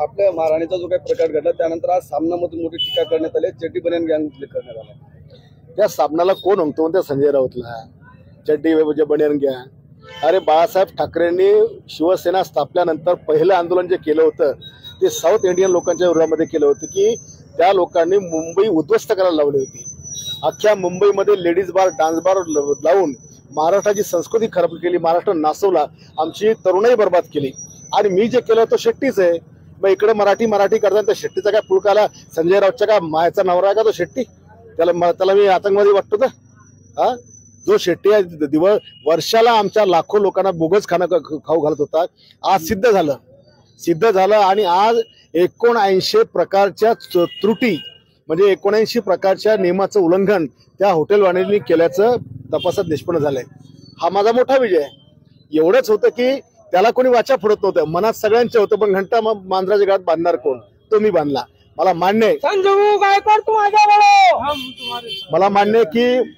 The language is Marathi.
आपल्या महाराणीचा जो काही प्रकार घडला त्यानंतर आज सामनामधून मोठी टीका करण्यात आली, चड्डी बनियान गँग करण्यात आला। त्या सामनाला कोण म्हणतो म्हणते? संजय राऊतला चड्डी बनियान गँग। अरे बाळासाहेब ठाकरेंनी शिवसेना स्थापल्यानंतर पहिलं आंदोलन जे केलं होतं ते साऊथ इंडियन लोकांच्या विरोधामध्ये केलं होतं की त्या लोकांनी मुंबई उद्ध्वस्त करायला लावली होती। अख्ख्या मुंबईमध्ये लेडीज बार, डान्स बार लावून महाराष्ट्राची संस्कृती खराब केली, महाराष्ट्र नासवला, आमची तरुणाई बर्बाद केली। आणि मी जे केलं तो शेट्टीच आहे। मग इकडे मराठी करताना त्या शेट्टीचा काय पुळकाला संजय राऊतच्या का मायाचा नवरा आहे का तो शेट्टी? त्याला मी आतंकवादी वाटतो का? हा, जो शेट्टी आहे वर्षाला आमच्या लाखो लोकांना बोगस खाऊ घालत होता, आज सिद्ध झालं आणि आज 79 प्रकारच्या त्रुटी म्हणजे 79 प्रकारच्या नियमाचं उल्लंघन त्या हॉटेलवाल्यांनी केल्याचं तपासात निष्पन्न झालंय। हा माझा मोठा विजय आहे। एवढंच होतं की त्याला कोणी वाचा फोडत नव्हतं, मनात सगळ्यांचे होतं, पण घंटा मांजराच्या गळ्यात बांधणार कोण? तो मी बांधला। मला मान्य आहे, संजू गायकवाड तुम आगे बढ़ो, मला मान्य आहे की